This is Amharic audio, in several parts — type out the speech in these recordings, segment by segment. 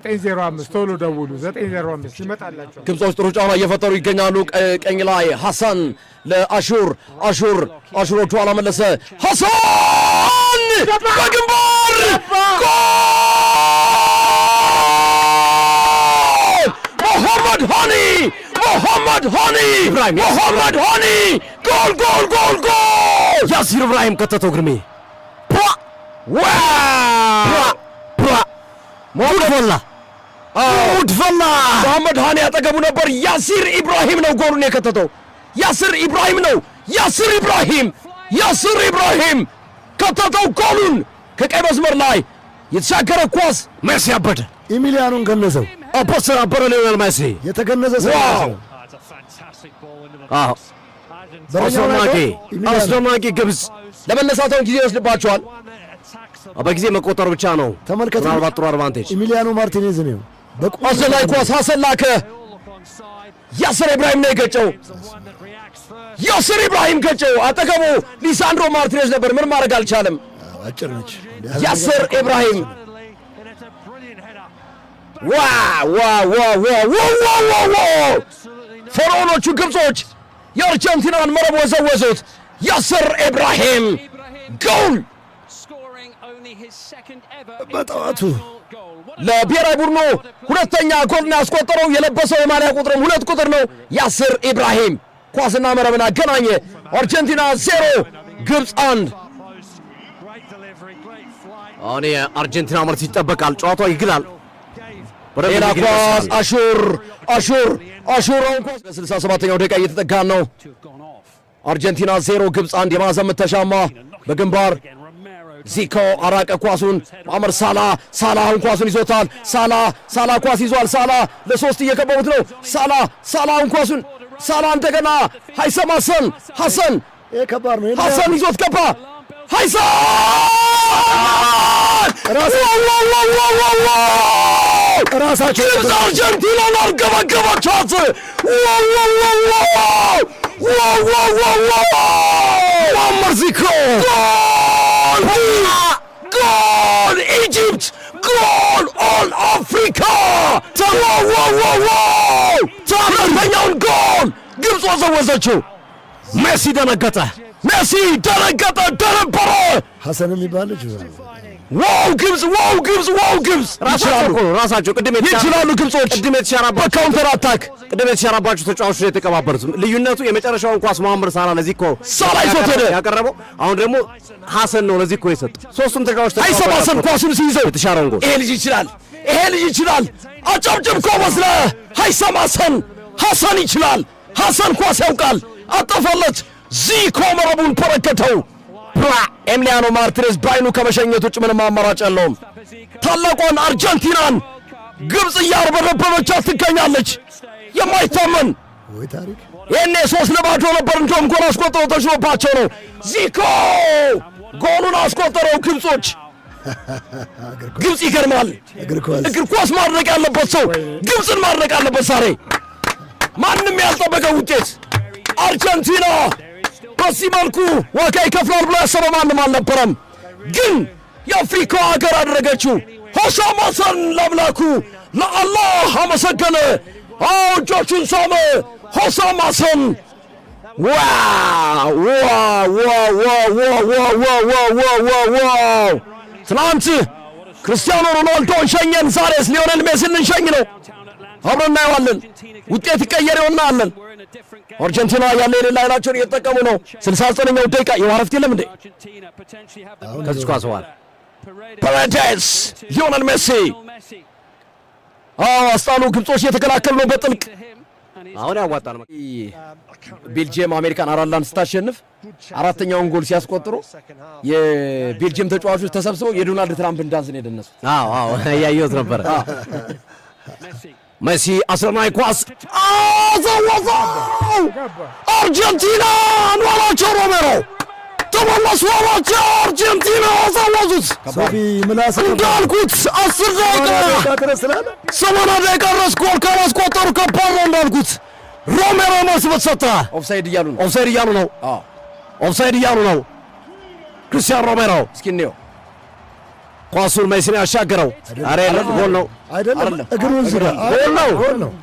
905 ቶሎ ደውሉ 905 ይመጣላችሁ ግብጾች ጥሩ ጫና እየፈጠሩ ይገኛሉ ቀኝ ላይ ሐሰን ለአሹሮቹ አላመለሰ ሐሰን በግንባር محمد هاني جول ياسر ابراهيم كتتو غرمي موت فلا محمد هاني አጠገቡ ነበር ያሲር ኢብራሂም ነው ጎሉን የከተተው ያሲር ኢብራሂም ከተተው ጎሉን ከቀይ መስመር ላይ የተሻገረ ኳስ ሜሲ አበደ ኢሚሊያኖን ገነዘው አፖስተር አበረ ሊዮኔል ሜሲ የተገነዘ ሰው አስደናቂ ግብጽ ለመነሳታው ጊዜ ይወስድባቸዋል በጊዜ መቆጠር ብቻ ነው ተመልከቱ ምናልባት ጥሩ አድቫንቴጅ ኢሚሊያኖ ማርቲኔዝ ነው በቋስ ላይ ኳስ ሐሰን ላከ ያሲር ኢብራሂም ነው የገጨው ያሲር ኢብራሂም ገጨው አጠገቡ ሊሳንድሮ ማርቲኔዝ ነበር ምን ማድረግ አልቻለም አጭር ነች ያሲር ኢብራሂም ዋው ፈርዖኖቹ ግብጾች የአርጀንቲናን መረብ ወዘወዙት ያሲር ኢብራሂም ጎል በጣቱ ለብሔራዊ ቡድኑ ሁለተኛ ጎልን ያስቆጠረው የለበሰው የማሊያ ቁጥርም 2 ቁጥር ነው ያሲር ኢብራሂም ኳስና መረብን አገናኘ አርጀንቲና 0 ግብጽ 1 አሁን የአርጀንቲና ምርት ይጠበቃል ጨዋታው ይግላል ሌላ ኳስ አሹር 67ኛው ደቂቃ እየተጠጋ ነው አርጀንቲና 0 ግብጽ 1 የማዕዘን ምት ተሻማ በግንባር ዚኮ አራቀ ኳሱን ማመር ሳላ አሁን ኳሱን ይዞታል ሳላ ኳስ ይዟል ሳላ ለሶስት እየከበቡት ነው ሳላ አሁን ኳሱን ሳላ እንደገና ሃይሰም ሐሰን ከባድ ነው ሐሰን ይዞት ገባ ሃይሰም ራሳቸው አርጀንቲናን አርገበገባቻት ማመር ዚኮ ጎል ኢጂፕት ጎል ኦል አፍሪካ ታላላኛውን ጎል ግብጽ ወዘወዘችው ሜሲ ደነገጠ ደነበረ ሐሰን የሚባልጅ ዋው ግብጽ ራሳቸው ቅድም ይችላሉ ግብጾች ቅድም የተሻራባቸው በካውንተር አታክ ቅድም የተሻራባቸው ተጫዋቾች የተቀባበሩት ልዩነቱ የመጨረሻውን ኳስ መሐመድ ሳላ ይዞት ሄደ ያቀረበው አሁን ደግሞ ሐሰን ነው ለዚኮ የሰጠው ሶስቱም ተጫዋቾች አይሰማሰን ኳሱን ሲይዘው የተሻረውን ጎል ይሄ ልጅ ይችላል አጨብጭብ ኮበስ ለሃይሰም ሐሰን ይችላል ሐሰን ኳስ ያውቃል አጠፈለት ዚኮ መረቡን ተረከተው ኤሚሊያኖ ማርቲኔዝ ባይኑ ከመሸኘት ውጭ ምንም አማራጭ የለውም ታላቋን አርጀንቲናን ግብጽ እያርበረበረቻት ትገኛለች የማይታመን ወይ ታሪክ የኔ 3-0 ነበር እንደውም ጎል አስቆጥረው ተሽሎባቸው ነው ዚኮ ጎሉን አስቆጠረው ግብጾች ግብጽ ይገርማል እግር ኳስ ማድረግ ያለበት ሰው ግብጽን ማድረግ ያለበት ዛሬ ማንንም ያልጠበቀው ውጤት አርጀንቲና በዚህ መልኩ ዋጋ ይከፍላል ብሎ ያሰበ ማንም አልነበረም ግን የአፍሪካ ሀገር አደረገችው ሐሰን ሐሰን ለአምላኩ ለአላህ አመሰገነ እጆቹን ሳመ ሐሰን ሐሰን ዋው ትናንት ክርስቲያኖ ሮናልዶን ሸኘን ዛሬስ ሊዮኔል ሜሲን እንሸኝ ነው አብረን እናየዋለን ውጤት ይቀየር ይሆናል አርጀንቲና ያለ የሌላ ኃይላቸውን እየተጠቀሙ ነው 69ኛው ደቂቃ የዋረፍት የለም እንዴ ከዚህ ኳስ በኋላ ፓሬዴስ ሊዮኔል ሜሲ አስጣሉ ግብጾች እየተከላከሉ ነው በጥልቅ አሁን ያዋጣል ቤልጂየም አሜሪካን 4-1 ስታሸንፍ አራተኛውን ጎል ሲያስቆጥሩ የቤልጂየም ተጫዋቾች ተሰብስበው የዶናልድ ትራምፕን ዳንስ ነው የደነሱት ያያዩት ነበር ሜሲ አስረናይ ኳስ አዘወዘው አርጀንቲና ዋላቸው ሮሜሮ ተመለሱ ዋላቸው አርጀንቲና አዘወዙት ሶፊ ምላስ እንዳልኩት 10 ደቂቃ ድረስ ጎል ካላስቆጠሩ ከባድ ነው እንዳልኩት ሮሜሮ መልስ በተሰጠ ኦፍሳይድ እያሉ ነው ክርስቲያን ሮሜሮ እስኪ እንየው ኳሱን ሜሲን ያሻገረው አረ ጎል ነው አይደለም እግሩን ዝጋ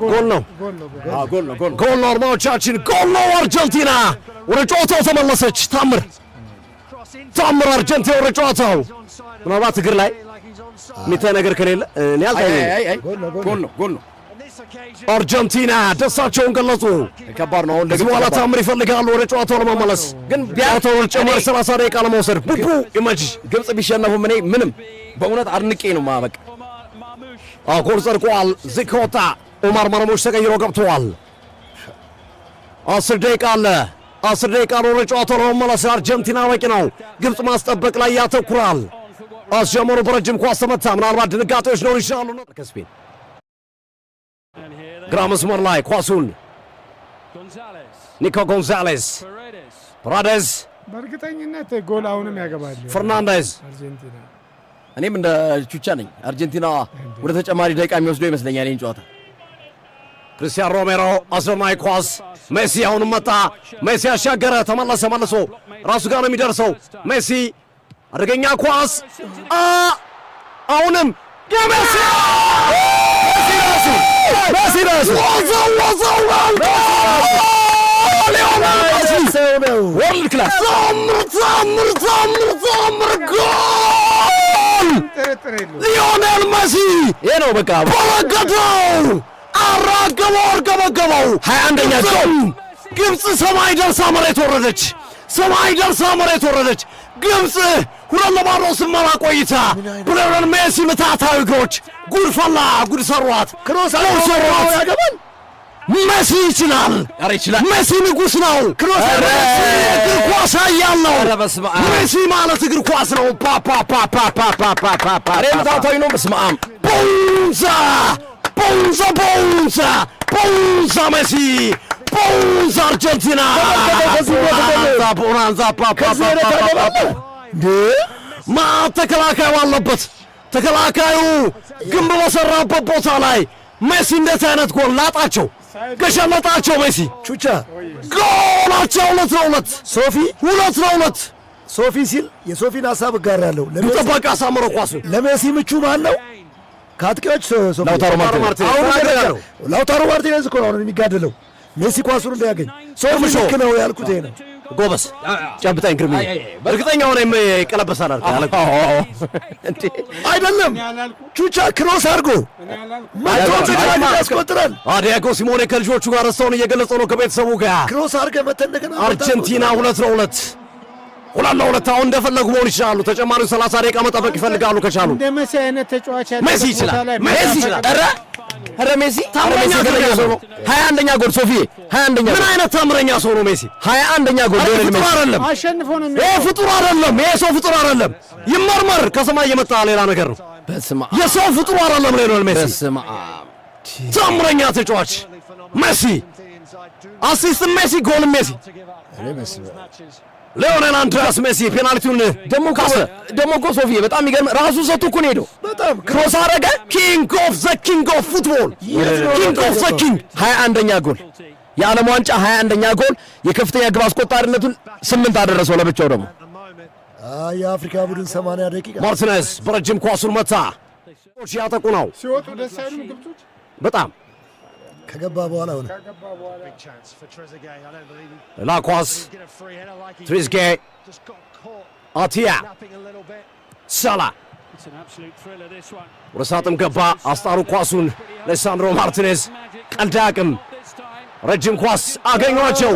ጎል ነው አድማጮቻችን ጎል ነው አርጀንቲና ወደ ጨዋታው ተመለሰች ታምር አርጀንቲና ወደ ጨዋታው ምናልባት እግር ላይ የሚታይ ነገር ከሌለ እኔ አልታየኝም ጎል ነው አርጀንቲና ደስታቸውን ገለጹ ከባድ ነው አሁን ደግሞ ታምር ይፈልጋሉ ወደ ጨዋታው ለመመለስ ግን ቢያተው ጨማሪ 30 ደቂቃ ለመውሰድ ቡቡ ኢማጂ ግብጽ ቢሸነፉ ምንም በእውነት አድንቄ ነው ማበቅ ጎል ጸድቋል ዚኮታ ኡማር መርሙሽ ተቀይሮ ገብተዋል 10 ደቂቃ ወደ ጨዋታው ለመመለስ አርጀንቲና በቂ ነው ግብጽ ማስጠበቅ ላይ ያተኩራል አስጀመሩ በረጅም ኳስ ተመታ ምናልባት ድንጋጤዎች ነው ይሻሉ ነው ከስፔን ግራ መስመር ላይ ኳሱን ኒኮ ጎንዛሌስ ፓራዴዝ በእርግጠኝነት ጎል አሁንም ያገባል ፈርናንዴዝ አርጀንቲና እኔም እንደ ቹቻ ነኝ አርጀንቲና ወደ ተጨማሪ ደቂቃ የሚወስደው ይመስለኛል ይሄን ጨዋታ ክርስቲያን ሮሜሮ አስደናቂ ኳስ ሜሲ አሁንም መጣ ሜሲ አሻገረ ተመለሰ መልሶ ራሱ ጋር ነው የሚደርሰው ሜሲ አደገኛ ኳስ አሁንም ሜሲ ወርልድ ክላስ ታምር ጎል ሊዮኔል ሜሲ ይሄ ነው በቃ በረገደው አራገበው 21ኛ ጎል ግብጽ ሰማይ ደርሳ መሬት ወረደች ግብጽ 2-0 ስትመራ ቆይታ ብለረን ሜሲ ምታታዊ እግሮች ጉድ ፈላ ጉድ ሰሯት ክሮስ ያገባል ሜሲ ይችላል ሜሲ ንጉስ ነው ሜሲ እግር ኳስ ያለው ሜሲ ማለት እግር ኳስ ነው ምታታዊ ነው በስማም ቦንዛ ሜሲ ቦንዛ አርጀንቲና ቦናንዛ ተከላካዩ አለበት ተከላካዩ ግንብ በሰራበት ቦታ ላይ ሜሲ እንደዚህ አይነት ጎል ላጣቸው ገሸለጣቸው ሜሲ ቹቻ ጎላቸው 2-2 ሶፊ ሲል የሶፊን ሐሳብ እጋራለሁ ጠባቂ አሳምረው ኳሱ ለሜሲ ምቹ ማን ነው ከአጥቂዎች ሶፊ ላውታሮ ማርቲኔዝ እኮ ነው የሚጋደለው ሜሲ ኳሱን እንዳያገኝ ሶፊ ልክ ነው ያልኩት ይሄ ነው ጎበስ ጨብጣኝ ግርሚ እርግጠኛ ሆነ ይቀለበሳል አይደለም ቹቻ ክሮስ አድርጎ ማቶች ያስቆጥራል ዲያጎ ሲሞኔ ከልጆቹ ጋር ረስተውን እየገለጸ ነው ከቤተሰቡ ጋር ክሮስ አድርገህ መተህ እንደገና አርጀንቲና 2-2 አሁን እንደፈለጉ መሆን ይችላሉ ተጨማሪ 30 ደቂቃ መጠበቅ ይፈልጋሉ ከቻሉ እንደ ሜሲ አይነት ተጫዋች ሜሲ ይችላል ኧረ ሜሲ ታምረኛ ሰው ነው 21ኛ ጎል ሶፊ 21ኛ ምን አይነት ታምረኛ ሰው ነው ሜሲ 21ኛ ጎል ፍጡር አይደለም አሸንፎ ነው ፍጡር አይደለም ይሄ ሰው ፍጡር አይደለም ይመርመር ከሰማይ የመጣ ሌላ ነገር ነው በስማ የሰው ፍጡር አይደለም ሊዮኔል ሜሲ በስማ ታምረኛ ተጫዋች ሜሲ አሲስት ሜሲ ጎል ሜሲ ሊዮኔል አንድሪያስ ሜሲ ፔናልቲውን ደሞ እኮ ሶፊ በጣም ይገርም ራሱ ሰጥቶ እኮ ነው ሄደው በጣም ክሮስ አረገ ኪንግ ኦፍ ፉትቦል ኪንግ ኦፍ 21ኛ ጎል የዓለም ዋንጫ 21ኛ ጎል የከፍተኛ ግብ አስቆጣሪነቱን 8 አደረሰው ለብቻው ደግሞ የአፍሪካ ቡድን 80 ደቂቃ ማርቲኔዝ በረጅም ኳሱን መታ ያጠቁ ነው ሲወጡ ደስ አይሉም ግብጾች በጣም ከገባ በኋላ ሆነ ላኳስ ትሪዝጌ አቲያ ሳላ ወደ ሳጥን ገባ አስጣሩ ኳሱን ለሳንድሮ ማርቲኔዝ ቀልድ አያውቅም ረጅም ኳስ አገኟቸው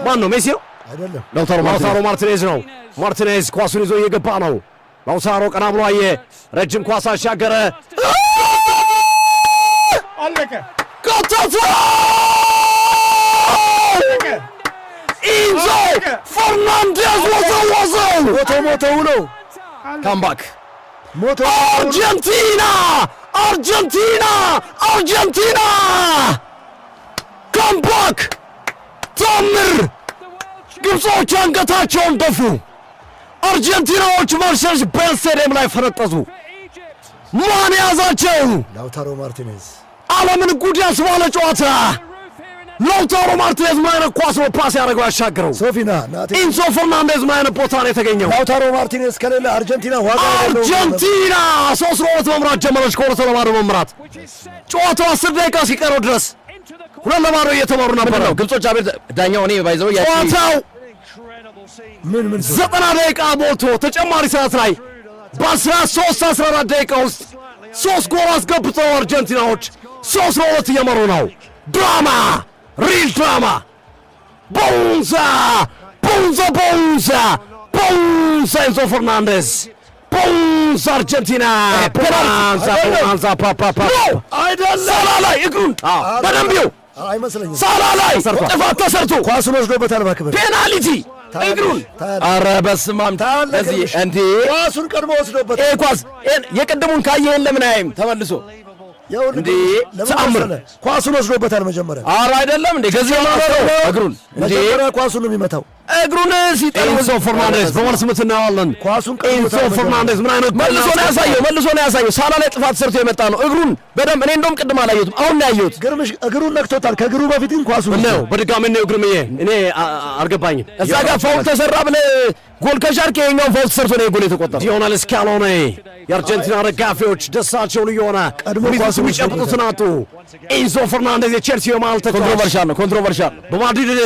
ማን ነው ሜሲ ነው አይደለም ላውታሮ ማርቲኔዝ ነው ማርቲኔዝ ኳሱን ይዞ እየገባ ነው ላውታሮ ቀና ብሎ አየ ረጅም ኳስ አሻገረ አለቀ ከተተ ኢንዞ ፈርናንዴዝ ወዘወዘው ሞተው ነው ካምባክ ሞተው አርጀንቲና ካምባክ ታምር ግብጾች አንገታቸውን ደፉ አርጀንቲናዎች መርሴዴስ ቤንዝ ስታዲየም ላይ ፈነጠዙ ማን ያዛቸው ላውታሮ ማርቲኔዝ ዓለምን ጉድ ያስባለ ጨዋታ ላውታሮ ማርቲኔዝ ምን አይነት ኳስ ነው ፓስ ያደረገው ያሻገረው? ሶፊና ናቲ ኢንዞ ፈርናንዴዝ ምን አይነት ቦታ ነው የተገኘው? ላውታሮ ማርቲኔዝ ከሌለ አርጀንቲና ዋጋ ያለው አርጀንቲና 3-2 መምራት ጀመረች። ከ2-0 መምራት ጨዋታው 10 ደቂቃ ሲቀረው ድረስ 2-0 እየተመሩ ነበር ነው ግብጾች። አቤት ዳኛው እኔ ባይዘው ጨዋታው ምን 90 ደቂቃ ሞልቶ ተጨማሪ ሰዓት ላይ በ13-14 ደቂቃ ውስጥ 3 ጎል አስገብተው አርጀንቲናዎች 3-2 እየመሩ ነው። ድራማ ሪል ድራማ ቦንዛ ቦንዛ ቦንዛ ቦንዛ ኢንዞ ፈርናንዴዝ ቦንዛ አርጀንቲና ቦንዛ ቦንዛ ፓፓፓ አይደለም ሳላ ላይ እግሩን በደንብ ይው አይመስለኝም። ሳላ ላይ ጥፋት ተሰርቶ ኳሱን ወስዶበታል። ባክበ ፔናልቲ እግሩን ኧረ በስመ አብ እዚህ እንዴ ኳሱን ቀድሞ ወስዶበታል። ይሄ ኳስ የቅድሙን ካየህን ለምን አያይም ተመልሶ እንዴ ተአምር ኳሱን ወስዶበታል መጀመሪያ። ኧረ አይደለም እንዴ ከዚህ ማረው እግሩን እንዴ መጀመሪያ ኳሱን ነው የሚመታው። እግሩን ሲጠሩ ኢንዞ ፈርናንዴዝ በመልስ ምት እናየዋለን። ኳሱን ኢንዞ ፈርናንዴዝ ምን አይነት መልሶ ነው ያሳየው ሳላ ላይ ጥፋት ሰርቶ የመጣ ነው። እግሩን በደንብ እኔ እንደውም ቅድም አላየሁትም አሁን ነው ያየሁት። ግርምሽ እግሩን ነክቶታል። ከእግሩ በፊት ግን ኳሱን ነው በድጋሚ ነው እግርምዬ እኔ አልገባኝም። እዛ ጋር ፋውል ተሰራ ብለህ ጎል ከሻርክ የኛው ፋውል ተሰርቶ ነው ጎል የተቆጠረው። ሊዮኔል ስካሎኒ የአርጀንቲና ደጋፊዎች ደስታቸው ልዩ ሆነ። ቀድሞ ኳስ ኳሱን የሚጨብጡት ናቱ። ኢንዞ ፈርናንዴዝ የቼልሲ የመሃል ተጫዋች ኮንትሮቨርሻል ነው። በማድሪድ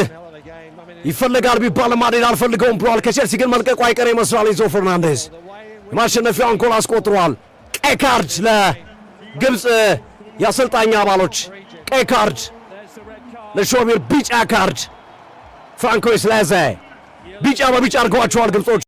ይፈልጋል ቢባል ማድሪድ አልፈልገውም ብሏል። ከቼልሲ ግን መልቀቁ አይቀር ይመስላል። ኢንዞ ፈርናንዴዝ የማሸነፊያውን ጎል አስቆጥሯል። ቀይ ካርድ ለግብፅ የአሰልጣኝ አባሎች፣ ቀይ ካርድ ለሾቢር፣ ቢጫ ካርድ ፍራንኮ ስላዘ ቢጫ በቢጫ አድርገዋቸዋል ግብጾች።